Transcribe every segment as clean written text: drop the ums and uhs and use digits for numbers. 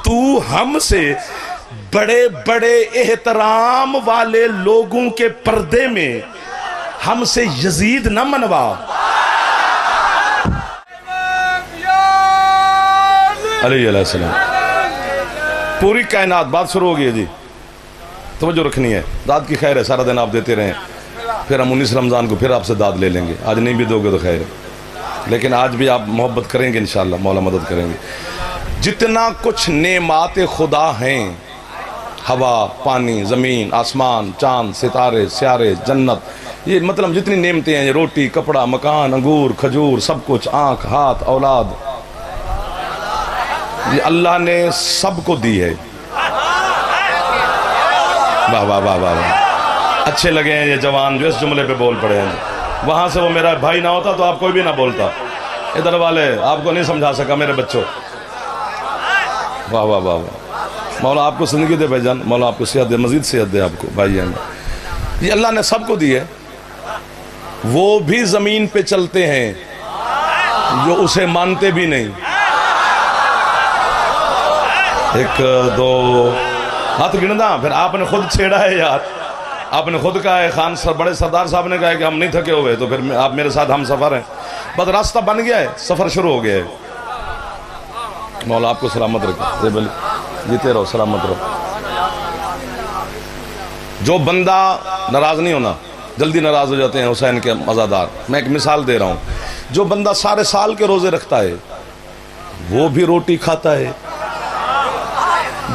तू हमसे बड़े बड़े एहतराम वाले लोगों के पर्दे में हमसे यजीद न मनवा। अलैहिस्सलाम। पूरी कायनात, बात शुरू हो गई है जी, तवज्जो रखनी है। दाद की खैर है, सारा दिन आप देते रहें, फिर हम 19 रमज़ान को फिर आपसे दाद ले लेंगे। आज नहीं भी दोगे तो खैर है, लेकिन आज भी आप मोहब्बत करेंगे इंशाअल्लाह, मौला मदद करेंगे। जितना कुछ नेमात खुदा हैं, हवा, पानी, ज़मीन, आसमान, चाँद, सितारे, स्यारे, जन्नत, ये मतलब जितनी नेमतें हैं, ये रोटी, कपड़ा, मकान, अंगूर, खजूर, सब कुछ, आँख, हाथ, औलाद, ये अल्लाह ने सबको दी है। वाह वाह वाह वाह वाह। अच्छे लगे हैं ये जवान जो इस जुमले पे बोल पड़े हैं। वहाँ से वो मेरा भाई ना होता तो आप कोई भी ना बोलता। इधर वाले आपको नहीं समझा सका मेरे बच्चों। वाह वाह वाह वाह। मौला आपको ज़िंदगी दे भाईजान, मौला आपको सेहत दे, मज़ीद सेहत दे आपको भाईजान। ये अल्लाह ने सबको दी है। वो भी ज़मीन पे चलते हैं जो उसे मानते भी नहीं। एक दो हाथ गिनना, फिर आपने खुद छेड़ा है यार, आपने खुद कहा है। खान सर बड़े सरदार साहब ने कहा है कि हम नहीं थके हुए, तो फिर आप मेरे साथ हम सफ़र हैं। बस रास्ता बन गया है, सफ़र शुरू हो गया है। मौला आपको सलामत रखे, जीते रहो, सलामत रहो। जो बंदा नाराज़ नहीं होना, जल्दी नाराज़ हो जाते हैं हुसैन के मज़ादार। मैं एक मिसाल दे रहा हूँ। जो बंदा सारे साल के रोज़े रखता है वो भी रोटी खाता है।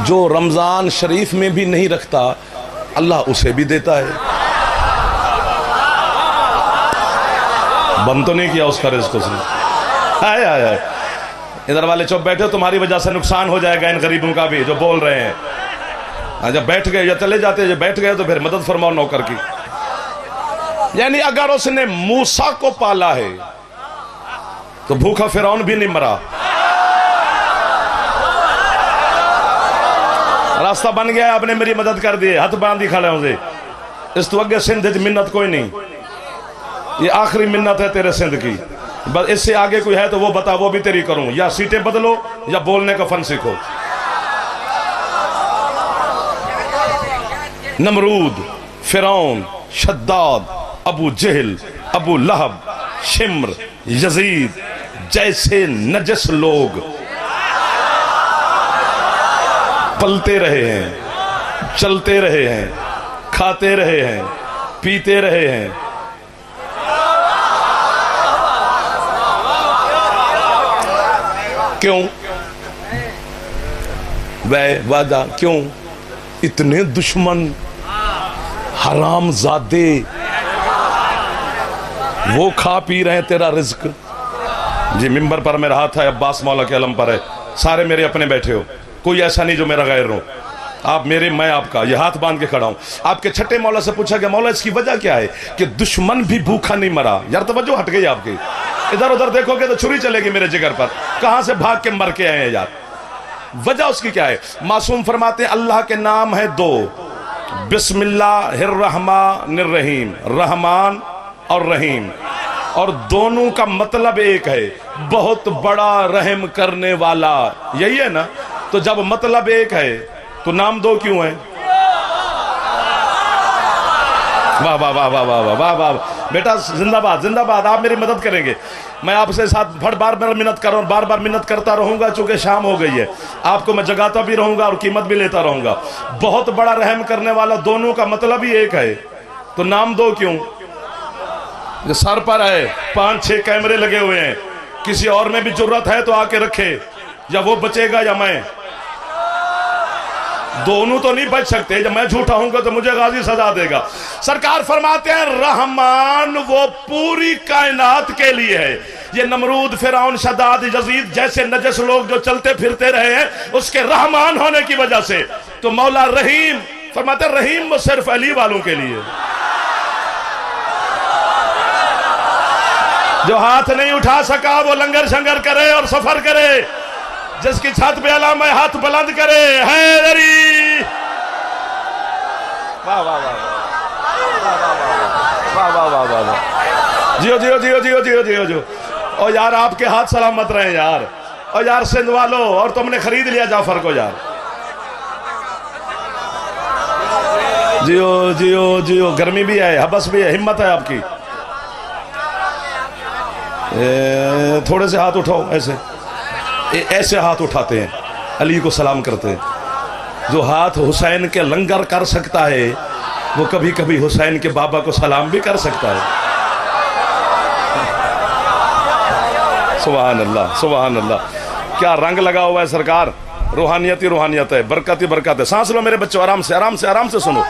जो रमज़ान शरीफ में भी नहीं रखता अल्लाह उसे भी देता है। बंद तो नहीं किया उसका रिज़्क़ उसने। आए आए आए, इधर वाले चुप बैठे हो, तुम्हारी वजह से नुकसान हो जाएगा इन गरीबों का भी जो बोल रहे हैं। जब बैठ गए या चले जाते, जब बैठ गए तो फिर मदद फरमाओ नौकर की। यानी अगर उसने मूसा को पाला है तो भूखा फिरौन भी नहीं मरा। रास्ता बन गया, आपने मेरी मदद कर दी, हाथ बांधी खड़े होंगे। इस तो अगे सिंध मिन्नत कोई नहीं, ये आखिरी मिन्नत है तेरे सिंध की। बस इससे आगे कोई है तो वो बता, वो भी तेरी करूं। या सीटें बदलो या बोलने का फन सीखो। नमरूद, फिरौन, शद्दाद, अबू जहल, अबू लहब, शिम्र, यजीद जैसे नजस लोग पलते रहे हैं, चलते रहे हैं, खाते रहे हैं, पीते रहे हैं। क्यों? वह वादा क्यों? इतने दुश्मन हरामजादे वो खा पी रहे हैं तेरा रिज्क। जी मिंबर पर मेरा हाथ है, अब्बास मौला के अलम पर है, सारे मेरे अपने बैठे हो, कोई ऐसा नहीं जो मेरा गैर हो। आप मेरे, मैं आपका, ये हाथ बांध के खड़ा हूं। आपके छठे मौला से पूछा गया, मौला इसकी वजह क्या है कि दुश्मन भी भूखा नहीं मरा। यार तवज्जो हट गई आपकी, इधर उधर देखोगे तो छुरी चलेगी मेरे जिगर पर। कहां से भाग के मर के आए हैं यार? वजह उसकी क्या है? मासूम फरमाते हैं अल्लाह के नाम है दो, बिस्मिल्लाहिर्रहमानिर्रहीम, रहमान और रहीम, और दोनों का मतलब एक है, बहुत बड़ा रहम करने वाला। यही है ना? तो जब मतलब एक है तो नाम दो क्यों है? वाह वाह वाह वाह वाह वाह वाह वाह। बेटा जिंदाबाद जिंदाबाद, आप मेरी मदद करेंगे। मैं आपसे साथ बार बार मिन्नत कर रहा हूँ, बार बार मिन्नत करता रहूंगा, चूंकि शाम हो गई है। आपको मैं जगाता भी रहूंगा और कीमत भी लेता रहूंगा। बहुत बड़ा रहम करने वाला, दोनों का मतलब ही एक है, तो नाम दो क्यों? जो सर पर है 5-6 कैमरे लगे हुए हैं, किसी और में भी जरूरत है तो आके रखे, या वो बचेगा या मैं। दोनों तो नहीं बच सकते। जब मैं झूठा हूंगा तो मुझे गाजी सजा देगा। सरकार फरमाते हैं रहमान वो पूरी कायनात के लिए है। ये नमरूद, फिरौन, शद्दाद, यजीद जैसे नजस लोग जो चलते फिरते रहे हैं उसके रहमान होने की वजह से। तो मौला रहीम फरमाते हैं रहीम वो सिर्फ अली वालों के लिए। जो हाथ नहीं उठा सका वो लंगर शंगर करे और सफर करे। जिसकी छत पे अला में हाथ बुलंद करे, हैदरी। वाह वाह वाह वाह वाह वाह वाह वाह। जियो जियो जियो जियो जियो जियो जियो। और यार आपके हाथ सलामत रहे यार, और यार सिंध वालों, और तुमने खरीद लिया जाफर को यार। जियो जियो जियो, गर्मी भी है, हबस भी है, हिम्मत है आपकी। थोड़े से हाथ उठाओ, ऐसे ऐसे हाथ उठाते हैं, अली को सलाम करते हैं। जो हाथ हुसैन के लंगर कर सकता है वो कभी कभी हुसैन के बाबा को सलाम भी कर सकता है। सुभान अल्लाह, सुभान अल्लाह। क्या रंग लगा हुआ है सरकार, रूहानियत ही रूहानियत है, बरकत ही बरकत है। सांस लो मेरे बच्चों, आराम से आराम से आराम से सुनो।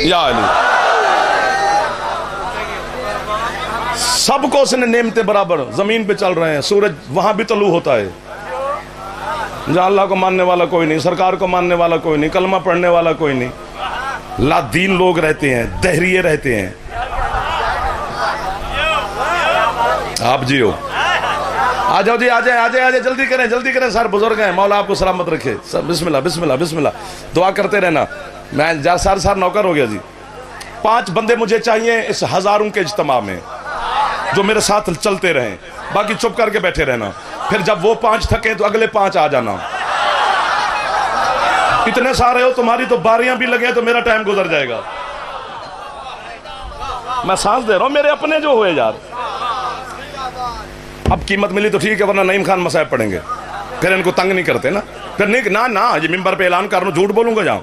या अली, सबको उसने नेमते बराबर, जमीन पे चल रहे हैं, सूरज वहां भी तलू होता है। जहां अल्लाह को मानने वाला कोई नहीं, सरकार को मानने वाला कोई नहीं, कलमा पढ़ने वाला कोई नहीं, लादीन लोग रहते हैं, दहरिये रहते हैं। आप जियो, आ जाओ जी, आ जाए आ जाए आ जाए, जल्दी करें सर, बुजुर्ग हैं, मौला आपको सलामत रखे। सब बिस्मिल्लाह बिस्मिल्लाह बिस्मिल्लाह, दुआ करते रहना। मैं सर नौकर हो गया जी। 5 बंदे मुझे चाहिए इस हजारों के इज्तिमा में, जो मेरे साथ चलते रहें, बाकी चुप करके बैठे रहना। फिर जब वो 5 थके तो अगले 5 आ जाना। इतने सारे हो, तुम्हारी तो बारियां भी लगे तो मेरा टाइम गुजर जाएगा। मैं सांस दे रहा हूं, मेरे अपने जो हुए यार। अब कीमत मिली तो ठीक है, वरना नईम खान मसायब पढ़ेंगे, फिर इनको तंग नहीं करते ना। फिर नहीं ना ये मिंबर पे ऐलान कर रहा हूं, झूठ बोलूंगा जाऊं,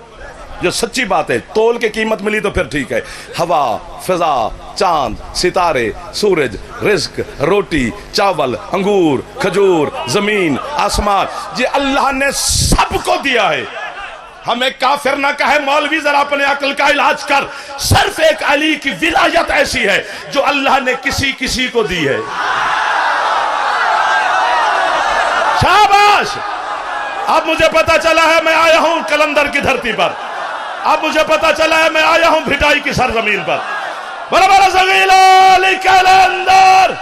जो सच्ची बात है। तोल के कीमत मिली तो फिर ठीक है। हवा, फिजा, चांद, सितारे, सूरज, रिज्क, रोटी, चावल, अंगूर, खजूर, जमीन, आसमान, ये अल्लाह ने सबको दिया है। हमें काफिर ना कहे मौलवी, जरा अपने अक्ल का इलाज कर। सिर्फ एक अली की विलायत ऐसी है जो अल्लाह ने किसी किसी को दी है। शाबाश। अब मुझे पता चला है मैं आया हूं कलंदर की धरती पर, अब मुझे पता चला है मैं आया हूं भिटाई की सरजमीन पर। बराबर कलंदर।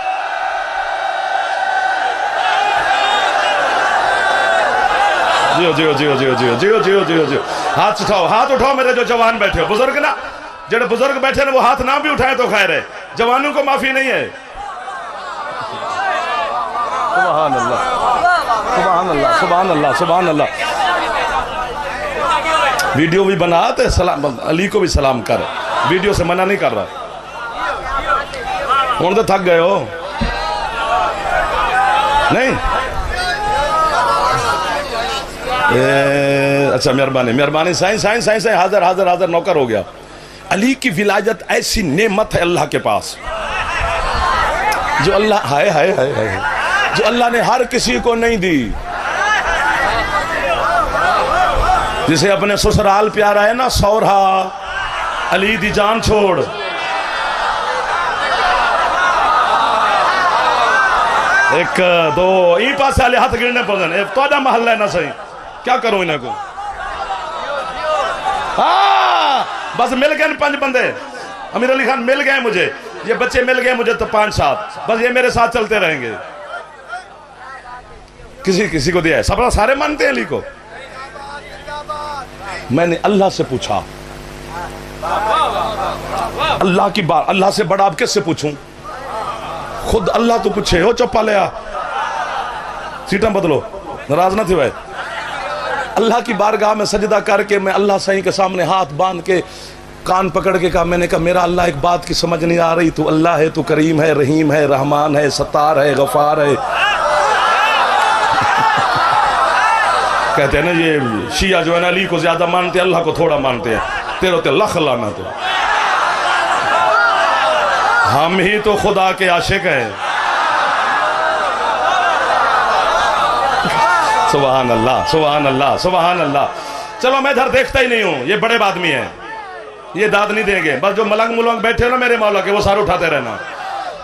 जियो जियो जियो जियो जियो जियो जियो जियो जियो। हाथ उठाओ, हाथ उठाओ मेरे जो जवान बैठे हो, बुजुर्ग ना, जो बुजुर्ग बैठे ना वो हाथ ना भी उठाए तो खैर है, जवानों को माफी नहीं है। सुभान अल्लाह, सुभान अल्लाह, सुभान अल्लाह, सुभान अल्लाह। वीडियो भी बना तो सलाम, अली को भी सलाम कर, वीडियो से मना नहीं कर रहा। हुण तो थक गए हो नहीं? अच्छा मेहरबानी मेहरबानी, साईं साईं साईं साईं, हाजिर हाजिर हाजिर, नौकर हो गया। अली की विलायत ऐसी नेमत है अल्लाह के पास, जो अल्लाह हाय हाय हाय हाय, जो अल्लाह ने हर किसी को नहीं दी। जिसे अपने ससुराल प्यारा है ना, सौरा अली दी जान छोड़। एक दो ई पास वाले हाथ गिरने पड़े, तो महल है ना, सही क्या करूं इन्हें को। हाँ बस मिल गए 5 बंदे, अमीर अली खान मिल गए मुझे, ये बच्चे मिल गए मुझे, तो 5-7 बस ये मेरे साथ चलते रहेंगे। किसी किसी को दिया है, सब सारे मानते हैं अली को। मैंने अल्लाह से पूछा, अल्लाह की बात, अल्लाह से बड़ा अब किससे पूछूं? खुद अल्लाह तो पूछे हो। चुप्पा लिया, सीटा बदलो, नाराज ना थे भाई। अल्लाह की बारगाह में सजदा करके मैं अल्लाह सही के सामने हाथ बांध के कान पकड़ के कहा, मैंने कहा मेरा अल्लाह एक बात की समझ नहीं आ रही, तू अल्लाह है, तू करीम है, रहीम है, रहमान है, सत्तार है, गफार है। कहते हैं ना ये शिया जो है ना, अली को ज्यादा मानते हैं, अल्लाह को थोड़ा मानते हैं। तेरे ते लख लाना, तो हम ही तो खुदा के आशिक हैं। सुभान अल्लाह, सुभान अल्लाह, सुभान अल्लाह। चलो मैं इधर देखता ही नहीं हूं, ये बड़े आदमी हैं, ये दाद नहीं देंगे। बस जो मलंग मुलंग बैठे हो ना मेरे मौला के, वो सारे उठाते रहना।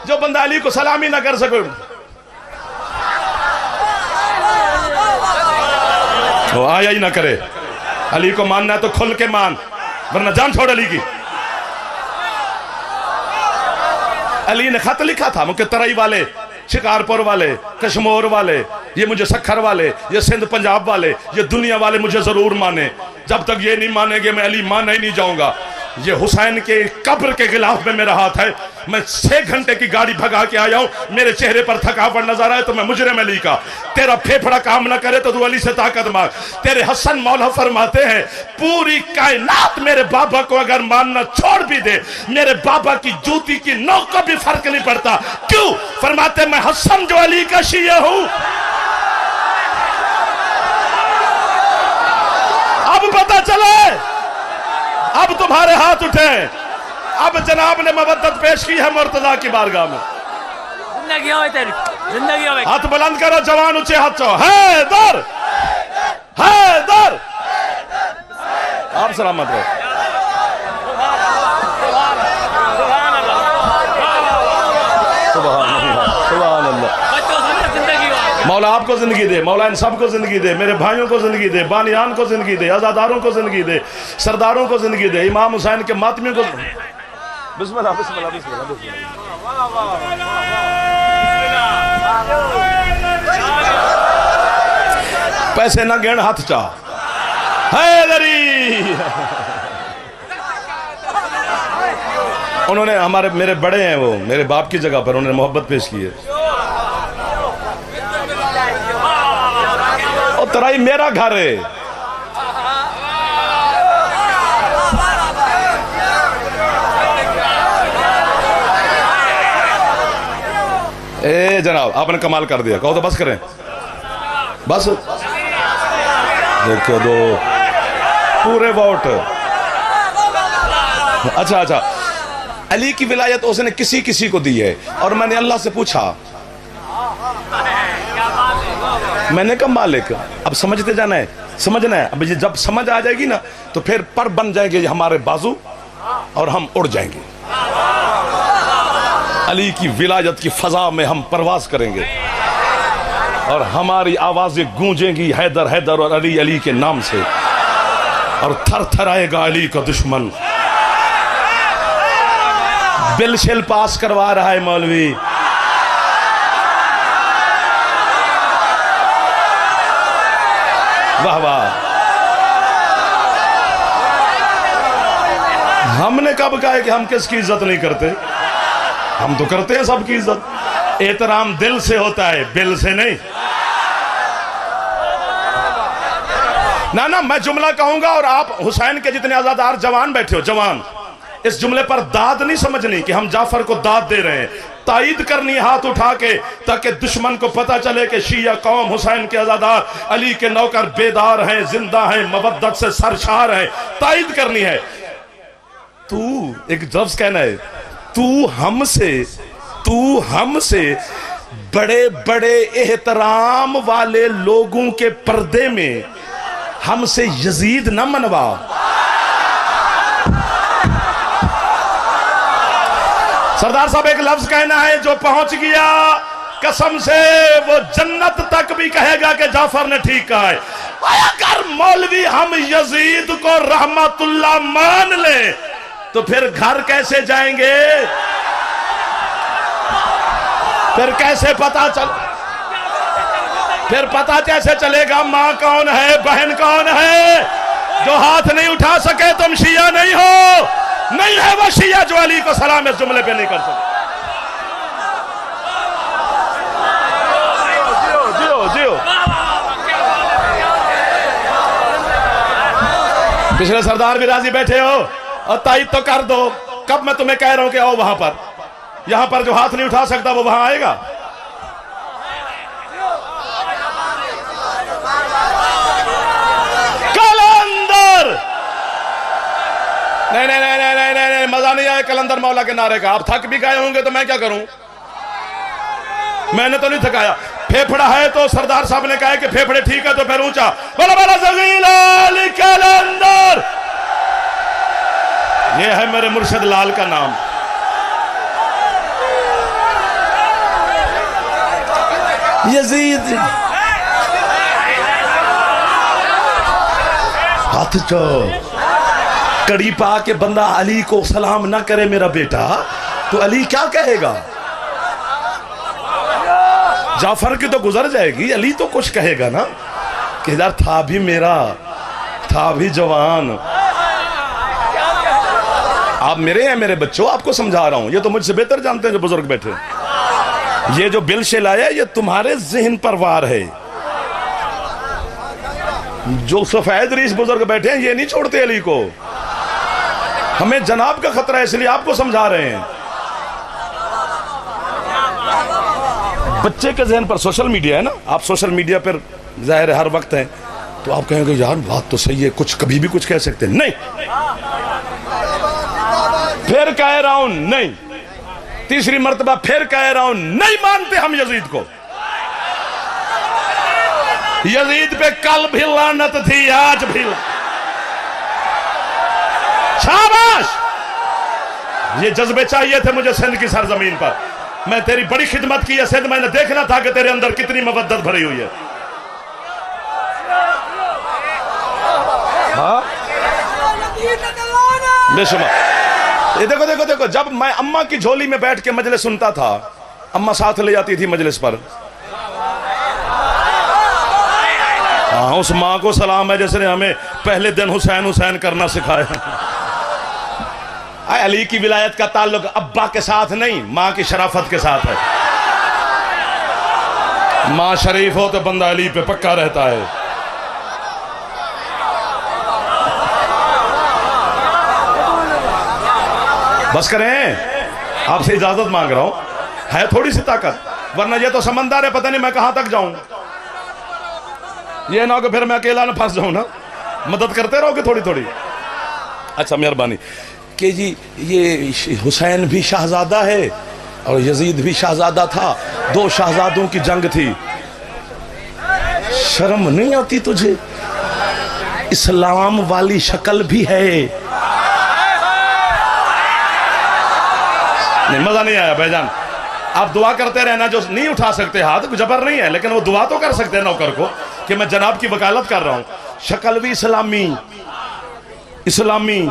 जो बंदा अली को सलामी ना कर सके, वो आया ही ना करे। अली को मानना है तो खुल के मान, वरना जान छोड़ अली की। अली ने खत लिखा था मुझे, तराई वाले, शिकारपुर वाले, कश्मीर वाले, ये मुझे सखर वाले, ये सिंध पंजाब वाले, ये दुनिया वाले मुझे जरूर माने। जब तक ये नहीं मानेंगे मैं अली माना ही नहीं जाऊंगा। ये हुसैन के कब्र के खिलाफ में मेरा हाथ है। मैं 6 घंटे की गाड़ी भगा के आया हूं, मेरे चेहरे पर थकावट नजर आए तो मैं मुजरिम अली का। तेरा फेफड़ा काम ना करे तो तू अली से ताकत मांग। तेरे हसन मौला फरमाते हैं पूरी कायनात मेरे बाबा को अगर मानना छोड़ भी दे, मेरे बाबा की जूती की नोक को भी फर्क नहीं पड़ता। क्यों? फरमाते मैं हसन जो अली का शिया हूं। अब पता चले, अब तुम्हारे हाथ उठे। अब जनाब ने मवद्दत पेश की है मुर्तजा की बारगाह में। जिंदगी हो तेरी, जिंदगी हो। हाथ बुलंद करो जवान, ऊंचे हाथ चो। हैदर, हैदर। आप सलामत रहो। सुभान अल्लाह। मौला आपको जिंदगी दे, मौला इन सबको जिंदगी दे, मेरे भाइयों को जिंदगी दे, बानियान को जिंदगी दे, आजादारों को जिंदगी दे, सरदारों को जिंदगी दे, इमाम हुसैन के मातमियों को। बिस्मिल्लाह बिस्मिल्लाह बिस्मिल्लाह बिस्मिल्लाह। पैसे ना गिन, हाथ चा। हैदरी। उन्होंने हमारे मेरे बड़े हैं, वो मेरे बाप की जगह पर उन्होंने मोहब्बत पेश की है। और तराई मेरा घर है। ए जनाब आपने कमाल कर दिया, कहो तो बस करें, बस देखो दो पूरे वोट। अच्छा अच्छा, अली की विलायत उसने किसी किसी को दी है और मैंने अल्लाह से पूछा, मैंने कहा मालिक अब समझते जाना है, समझना है। अब जब समझ आ जाएगी ना तो फिर पर बन जाएंगे हमारे बाजू और हम उड़ जाएंगे। अली की विलायत की फजा में हम परवाज करेंगे और हमारी आवाजें गूंजेंगी हैदर हैदर और अली अली के नाम से, और थर थर आएगा अली का दुश्मन। बिल शिल पास करवा रहा है मौलवी। वाह वाह। हमने कब कहा है कि हम किसकी इज्जत नहीं करते? हम तो करते हैं सबकी इज्जत। एहतराम दिल से होता है, बिल से नहीं। ना ना, मैं जुमला कहूंगा और आप हुसैन के जितने आजादार जवान बैठे हो, जवान, इस जुमले पर दाद नहीं समझनी कि हम जाफर को दाद दे रहे हैं, तायीद करनी हाथ उठा के, ताकि दुश्मन को पता चले कि शिया कौम हुसैन के आजादार अली के नौकर बेदार हैं, जिंदा हैं, मवद्दत से सरशार हैं। तायीद करनी है। तू एक लफ्ज कहना है, तू हमसे बड़े बड़े एहतराम वाले लोगों के पर्दे में हमसे यजीद न मनवा। सरदार साहब एक लफ्ज कहना है, जो पहुंच गया कसम से वो जन्नत तक भी कहेगा कि जाफर ने ठीक कहा है। अगर मौलवी हम यजीद को रहमतुल्लाह मान ले तो फिर घर कैसे जाएंगे? फिर कैसे पता कैसे चलेगा माँ कौन है, बहन कौन है? जो हाथ नहीं उठा सके तुम शिया नहीं हो। नहीं है वो शिया जो अली को सलाम इस जुमले पे नहीं कर सकते। जियो जियो जियो। पिछले सरदार भी राजी बैठे हो और तायीद तो कर दो। कब मैं तुम्हें कह रहा हूं कि आओ वहां पर, यहां पर जो हाथ नहीं उठा सकता वो वहां आएगा। कलंदर नहीं नहीं नहीं नहीं नहीं नहीं, मजा नहीं आया कलंदर मौला के नारे का। आप थक भी गए होंगे तो मैं क्या करूं? मैंने तो नहीं थकाया। फेफड़ा है तो सरदार साहब ने कहा कि फेफड़े ठीक है तो फिर ऊंचा बोला बोला जगीलाल कलंदर। यह है मेरे मुर्शिद लाल का नाम। यजीद हाथ चो कड़ी पा के बंदा अली को सलाम ना करे मेरा बेटा तो अली क्या कहेगा? जाफर की तो गुजर जाएगी, अली तो कुछ कहेगा ना कि यार था भी मेरा, था भी जवान। आप मेरे हैं, मेरे बच्चों, आपको समझा रहा हूं। ये तो मुझसे बेहतर जानते हैं जो बुजुर्ग बैठे हैं। ये जो बिल शिल आया ये तुम्हारे जहन पर वार है। जो सफेद रीस बुजुर्ग बैठे हैं ये नहीं छोड़ते अली को। हमें जनाब का खतरा है, इसलिए आपको समझा रहे हैं। बच्चे के जहन पर सोशल मीडिया है ना, आप सोशल मीडिया पर जाहिर है हर वक्त हैं, तो आप कहेंगे यार बात तो सही है, कुछ कभी भी कुछ कह सकते हैं। नहीं, फिर कह रहा हूं नहीं, तीसरी मर्तबा फिर कह रहा हूं, नहीं मानते हम यजीद को। यजीद पे कल भी लानत थी, आज भी। शाबाश, ये जज्बे चाहिए थे मुझे सिंध की सरजमीन पर। मैं तेरी बड़ी खिदमत की है सिंध, मैंने देखना था कि तेरे अंदर कितनी मवद्दत भरी हुई है। हाँ बेशुमार। ये देखो देखो देखो, जब मैं अम्मा की झोली में बैठ के मजलिस सुनता था, अम्मा साथ ले जाती थी मजलिस पर। हाँ, उस माँ को सलाम है जिसने हमें पहले दिन हुसैन हुसैन करना सिखाया। अली की विलायत का ताल्लुक अब्बा के साथ नहीं, माँ की शराफत के साथ है। माँ शरीफ हो तो बंदा अली पे पक्का रहता है। बस करें, आपसे इजाजत मांग रहा हूं, है थोड़ी सी ताकत, वरना ये तो समंदर है, पता नहीं मैं कहां तक जाऊं। ये ना हो कि फिर मैं अकेला ना फंस जाऊं ना, मदद करते रहोगे थोड़ी थोड़ी। अच्छा मेहरबानी कि जी ये हुसैन भी शहजादा है और यजीद भी शहजादा था, दो शहजादों की जंग थी। शर्म नहीं आती तुझे? इस्लाम वाली शक्ल भी है। नहीं, मजा नहीं आया भाईजान। आप दुआ करते रहना, जो नहीं उठा सकते हाथ, जबर नहीं है, लेकिन वो दुआ तो कर सकते हैं नौकर को कि मैं जनाब की वकालत कर रहा हूं। शक्ल भी इस्लामी, इस्लामी,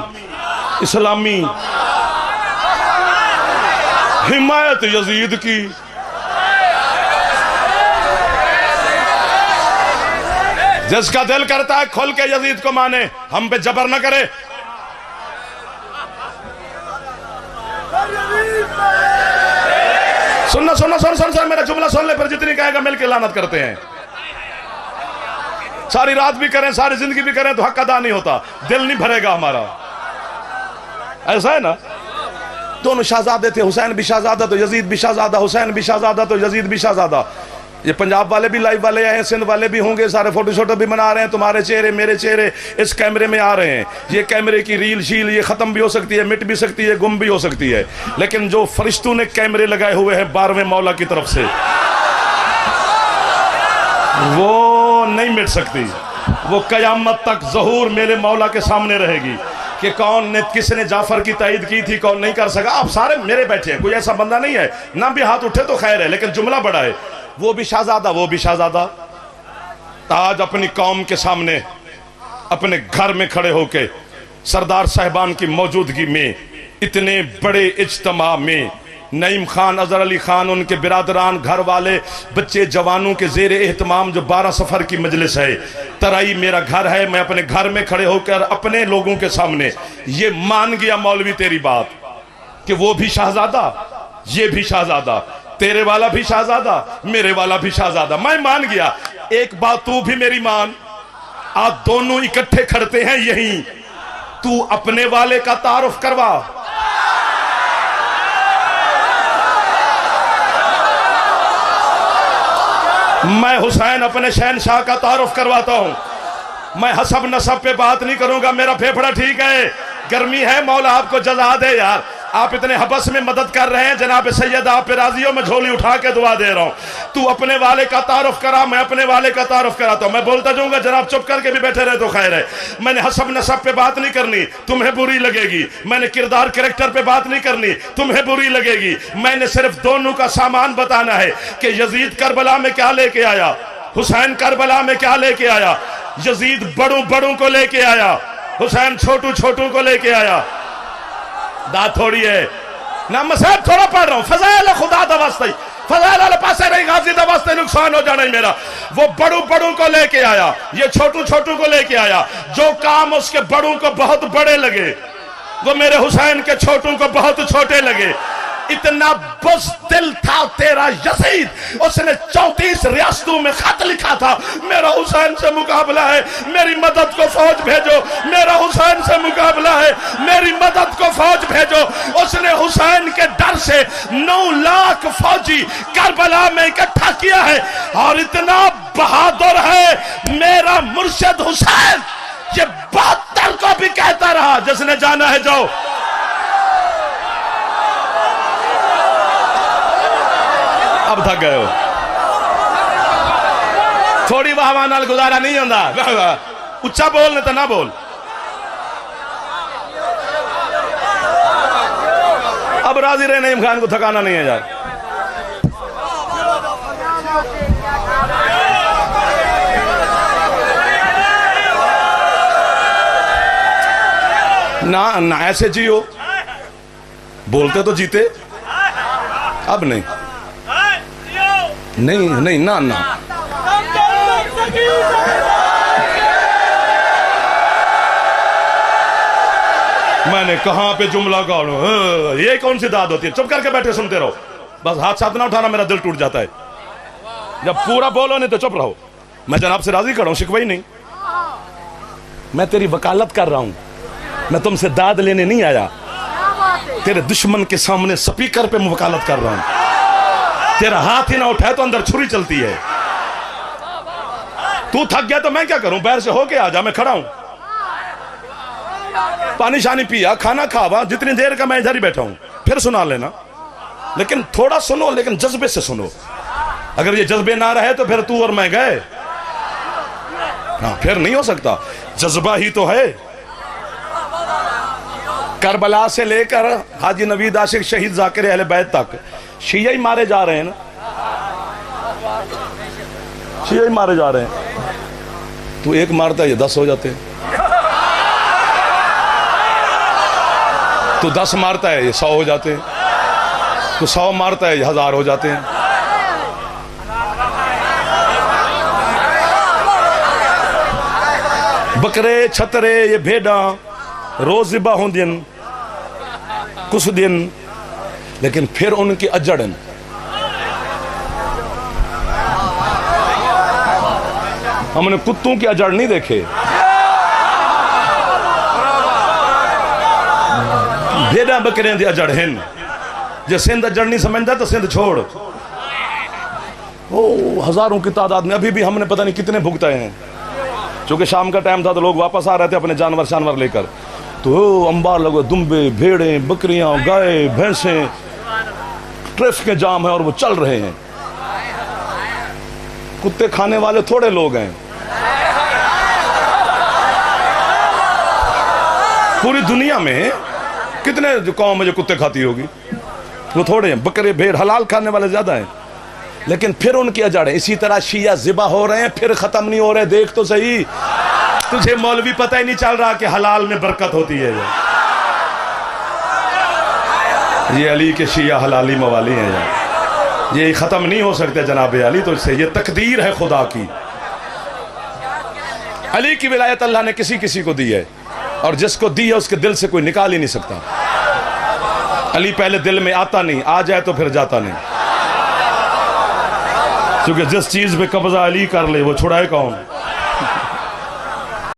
इस्लामी। हिमायत यजीद की। जिसका दिल करता है खुल के यजीद को माने, हम पे जबर न करे। सुनना सुनना सुन सुन सुन, मेरा जुमला सुन ले, फिर जितनी कहेगा मिलकर लानत करते हैं। सारी रात भी करें, सारी जिंदगी भी करें तो हक अदा नहीं होता, दिल नहीं भरेगा हमारा। ऐसा है ना, दोनों शहजादे थे, हुसैन भी शहजादा तो यजीद भी शहजादा, हुसैन भी शहजादा तो यजीद भी शहजादा। ये पंजाब वाले भी लाइव वाले आए हैं, सिंध वाले भी होंगे, सारे फोटो शोटो भी बना रहे हैं। तुम्हारे चेहरे मेरे चेहरे इस कैमरे में आ रहे हैं। ये कैमरे की रील शील ये खत्म भी हो सकती है, मिट भी सकती है, गुम भी हो सकती है, लेकिन जो फरिश्तों ने कैमरे लगाए हुए हैं 12वें मौला की तरफ से, वो नहीं मिट सकती। वो कयामत तक ज़हूर मेरे मौला के सामने रहेगी कि कौन ने, किसने जाफर की तायद की थी, कौन नहीं कर सका। आप सारे मेरे बैठे हैं, कोई ऐसा बंदा नहीं है ना भी हाथ उठे तो खैर है, लेकिन जुमला बड़ा है। वो भी शहजादा, वो भी शहजादा। आज अपनी कौम के सामने अपने घर में खड़े होके सरदार साहिबान की मौजूदगी में इतने बड़े इज्तिमा में नईम खान, अजहर अली खान, उनके बिरादरान, घर वाले, बच्चे जवानों के जेर एहतमाम जो 12 सफ़र की मजलिस है, तराई मेरा घर है, मैं अपने घर में खड़े होकर अपने लोगों के सामने ये मान गया मौलवी तेरी बात कि वो भी शहजादा, ये भी शहजादा, तेरे वाला भी शहजादा, मेरे वाला भी शहजादा, मैं मान गया। एक बात तू भी मेरी मान, आज दोनों इकट्ठे खड़ते हैं यहीं, तू अपने वाले का तारुफ करवा। मैं हुसैन अपने शहनशाह का तारुफ करवाता हूं। मैं हसब नसब पे बात नहीं करूंगा, मेरा फेफड़ा ठीक है, गर्मी है, मौला आपको जजा दे। यार आप इतने हबस में मदद कर रहे हैं, जनाब सैयद आप पे राजियों में झोली उठा के दुआ दे रहा हूं। तू अपने वाले का तारुफ करा, मैं अपने वाले का तारुफ कराता हूं। मैं बोलता जाऊंगा, जनाब चुप करके भी बैठे रहे तो खैर है। मैंने हसब नसब पे बात नहीं करनी, तुम्हें बुरी लगेगी। मैंने किरदार कैरेक्टर पे बात नहीं करनी, तुम्हें बुरी लगेगी। मैंने सिर्फ दोनों का सामान बताना है कि यजीद करबला में क्या लेके आया, हुसैन करबला में क्या लेके आया। यजीद बड़ों बड़ों को लेके आया, हुसैन छोटू छोटू को लेके आया। दात थोड़ी है ना, मैं साहब थोड़ा पढ़ रहा हूं। फजाइल खुदा दवास्ते, फजाइल वाले पासे नहीं, गाजी दवास्ते नुकसान हो जाना ही मेरा। वो बड़ों बड़ों को लेके आया, ये छोटू छोटू को लेके आया। जो काम उसके बड़ों को बहुत बड़े लगे, वो मेरे हुसैन के छोटों को बहुत छोटे लगे। इतना बुज़दिल था तेरा यजीद, उसने 34 रियासतों में खत लिखा था, मेरा हुसैन से मुकाबला है, मेरी मदद को फौज भेजो, मेरा हुसैन से मुकाबला है, मेरी मदद को फौज भेजो। उसने हुसैन के डर से 9 लाख फौजी करबला में इकट्ठा किया है। और इतना बहादुर है मेरा मुर्शिद हुसैन, ये 72 को भी कहता रहा, जिसने जाना है जाओ। अब थक गए हो, थोड़ी वाहवाह नाल गुजारा नहीं होता। उच्चा बोल नहीं तो ना बोल। अब राजी रहे नईम खान को थकाना नहीं है यार। ना ना ऐसे जियो, बोलते तो जीते। अब नहीं नहीं नहीं ना ना मैंने कहां पे जुमला गाड़ू, ये कौन सी दाद होती है? चुप करके बैठे सुनते रहो, बस हाथ साथ ना उठाना, मेरा दिल टूट जाता है। जब पूरा बोलो नहीं तो चुप रहो। मैं जनाब से राजी कर रहा हूं, शिकवाई नहीं। मैं तेरी वकालत कर रहा हूं, मैं तुमसे दाद लेने नहीं आया। तेरे दुश्मन के सामने स्पीकर पे मैं वकालत कर रहा हूं। तेरा हाथ ही ना उठाए तो अंदर छुरी चलती है। तू थक गया तो मैं क्या करूं? बाहर से होके आ जा, मैं खड़ा हूं। पानी शानी पिया, खाना खावा, जितनी देर का मैं इधर ही बैठा हूं, फिर सुना लेना। लेकिन थोड़ा सुनो, लेकिन जज्बे से सुनो। अगर ये जज्बे ना रहे तो फिर तू और मैं गए। हाँ, फिर नहीं हो सकता। जज्बा ही तो है। करबला से लेकर हाजी नवीद आशिक शहीद जाकिर अहले बैत तक शिया ही मारे जा रहे हैं ना, शिया ही मारे जा रहे हैं। तू एक मारता है ये 10 हो जाते हैं, तू 10 मारता है ये 100 हो जाते हैं, तू 100 मारता है ये 1000 हो जाते हैं। बकरे छतरे ये भेड़ा रोज ज़िबा होंदियन कुछ दिन, लेकिन फिर उनकी अजड़न। हमने कुत्तों की अजड़ नहीं देखे, भेड़ा बकरियां दी अजड़ हैं। जो सिंध अजड़ नहीं समझता तो सिंध छोड़। ओ हजारों की तादाद में अभी भी हमने पता नहीं कितने भुगताए हैं। चूंकि शाम का टाइम था तो लोग वापस आ रहे थे अपने जानवर शानवर लेकर, तो अंबार लगे, दुम्बे, भेड़े, बकरियां, गाय, भैंसें, ट्रैफिक के जाम है और वो चल रहे हैं। कुत्ते खाने वाले थोड़े लोग हैं, पूरी दुनिया में कितने जो कौम है जो कुत्ते खाती होगी, वो थोड़े हैं। बकरे भेड़ हलाल खाने वाले ज्यादा हैं, लेकिन फिर उनकी अजड़ है। इसी तरह शिया ज़िबा हो रहे हैं, फिर खत्म नहीं हो रहे। देख तो सही, तुझे मौलवी पता ही नहीं चल रहा कि हलाल में बरकत होती है। ये अली के शिया हलाली मवाली हैं यार, ये खत्म नहीं हो सकते जनाब अली। तो इससे ये तकदीर है खुदा की। अली की विलायत अल्लाह ने किसी किसी को दी है, और जिसको दी है उसके दिल से कोई निकाल ही नहीं सकता। अली पहले दिल में आता नहीं, आ जाए तो फिर जाता नहीं। क्योंकि जिस चीज पे कब्जा अली कर ले वो छुड़ाए कौन?